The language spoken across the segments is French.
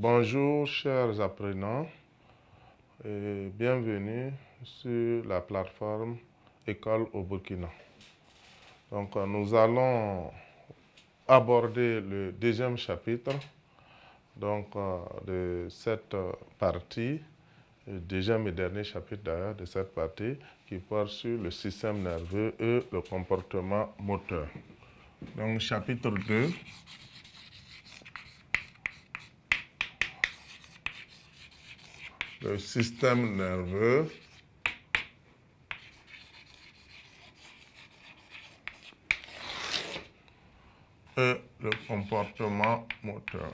Bonjour chers apprenants et bienvenue sur la plateforme École au Burkina. Donc nous allons aborder le deuxième chapitre de cette partie, le deuxième et dernier chapitre d'ailleurs de cette partie qui porte sur le système nerveux et le comportement moteur. Donc chapitre 2. Le système nerveux et le comportement moteur.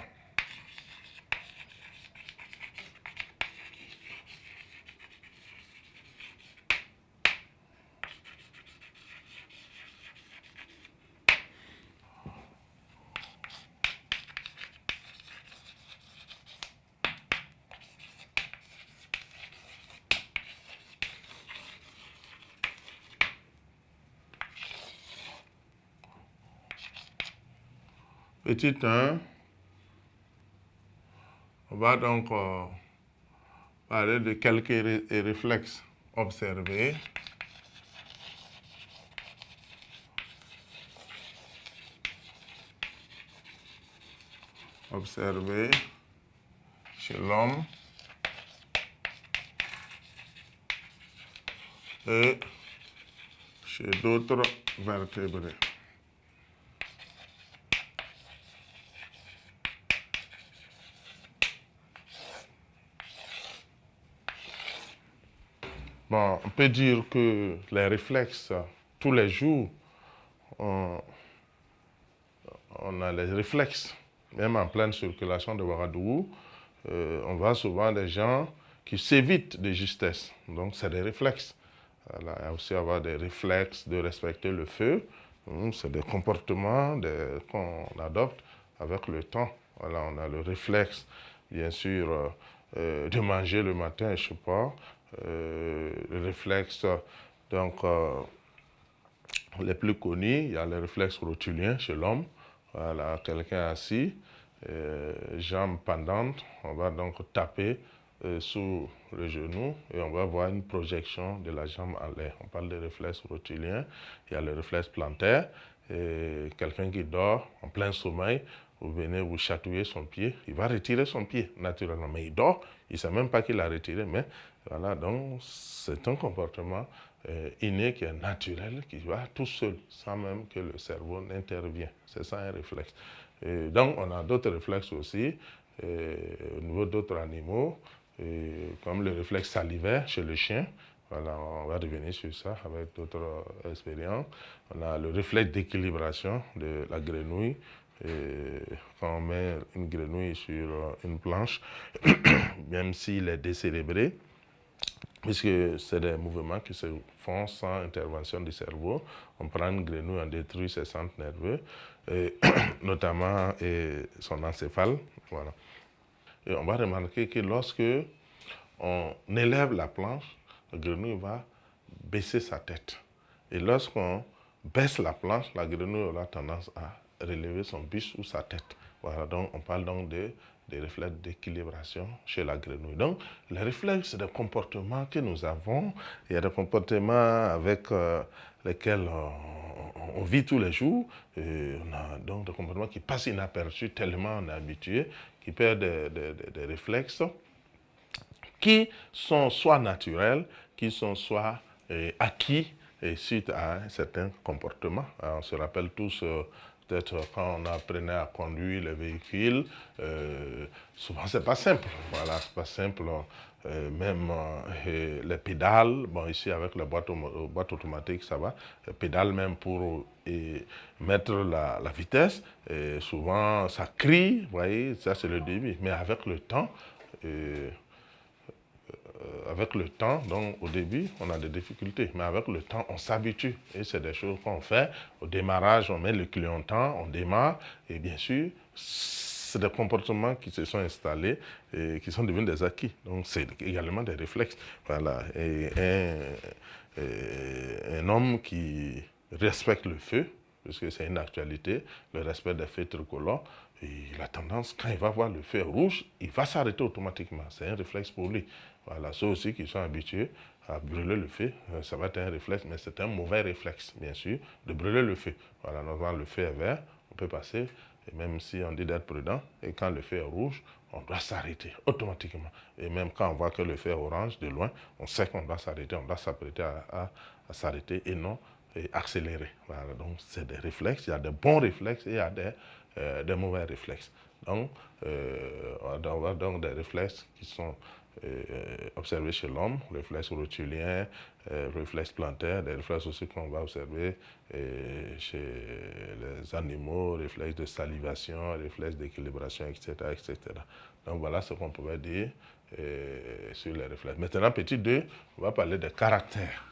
Petit 1, on va donc parler de quelques réflexes observés. Observés chez l'homme et chez d'autres vertébrés. Bon, on peut dire que les réflexes, tous les jours, on a les réflexes, même en pleine circulation de Ouagadougou, on voit souvent des gens qui s'évitent de justesse. Donc, c'est des réflexes. Voilà, il y a aussi avoir des réflexes de respecter le feu. C'est des comportements qu'on adopte avec le temps. Voilà, on a le réflexe, bien sûr, de manger le matin, je sais pas. Le réflexe, donc, les plus connus, il y a le réflexe rotulien chez l'homme. Voilà, quelqu'un assis, jambes pendantes, on va donc taper sous le genou et on va voir une projection de la jambe en l'air. On parle de réflexe rotulien. Il y a le réflexe plantaire. Quelqu'un qui dort en plein sommeil, vous venez vous chatouiller son pied, il va retirer son pied naturellement, mais il dort, il ne sait même pas qu'il a retiré, mais voilà, donc c'est un comportement inné qui est naturel, qui va tout seul, sans même que le cerveau n'intervienne. C'est ça un réflexe. Donc on a d'autres réflexes aussi, au niveau d'autres animaux, comme le réflexe salivaire chez le chien. Voilà, on va revenir sur ça avec d'autres expériences. On a le réflexe d'équilibration de la grenouille. Quand on met une grenouille sur une planche, même s'il est décérébré, puisque c'est des mouvements qui se font sans intervention du cerveau, on prend une grenouille, on détruit ses centres nerveux, notamment son encéphale. Voilà. Et on va remarquer que lorsque on élève la planche, la grenouille va baisser sa tête. Et lorsqu'on baisse la planche, la grenouille aura tendance à relever son buste ou sa tête. Voilà, donc on parle donc des réflexes d'équilibration chez la grenouille. Donc, les réflexes, c'est des comportements que nous avons. Il y a des comportements avec lesquels on vit tous les jours. Et on a donc des comportements qui passent inaperçus tellement on est habitué, qui perdent des réflexes qui sont soit naturels, qui sont soit acquis suite à un certain comportement. Alors, on se rappelle tous, peut-être quand on apprenait à conduire les véhicules, souvent c'est pas simple. Voilà, c'est pas simple. Même les pédales, bon ici avec la boîte automatique ça va, les pédales même pour mettre la vitesse, souvent ça crie, vous voyez, ça c'est le début. Mais avec le temps, donc au début, on a des difficultés, mais avec le temps, on s'habitue. Et c'est des choses qu'on fait. Au démarrage, on met le clignotant, on démarre, et bien sûr, c'est des comportements qui se sont installés et qui sont devenus des acquis. Donc, c'est également des réflexes. Voilà. Et un homme qui respecte le feu, puisque c'est une actualité, le respect des feux tricolores. Il a tendance, quand il va voir le feu rouge, il va s'arrêter automatiquement. C'est un réflexe pour lui. Voilà, ceux aussi qui sont habitués à brûler le feu, ça va être un réflexe, mais c'est un mauvais réflexe, bien sûr, de brûler le feu. Voilà, normalement, le feu est vert, on peut passer, et même si on dit d'être prudent, et quand le feu est rouge, on doit s'arrêter automatiquement. Et même quand on voit que le feu est orange, de loin, on sait qu'on doit s'arrêter, on doit s'apprêter à s'arrêter et non accélérer. Voilà, donc c'est des réflexes, il y a des bons réflexes et il y a des mauvais réflexes. Donc, on voit donc des réflexes qui sont observés chez l'homme, réflexes rotuliens, réflexes plantaires, des réflexes aussi qu'on va observer chez les animaux, réflexes de salivation, réflexes d'équilibration, etc., etc. Donc voilà ce qu'on pouvait dire sur les réflexes. Maintenant, petit 2, on va parler des caractères.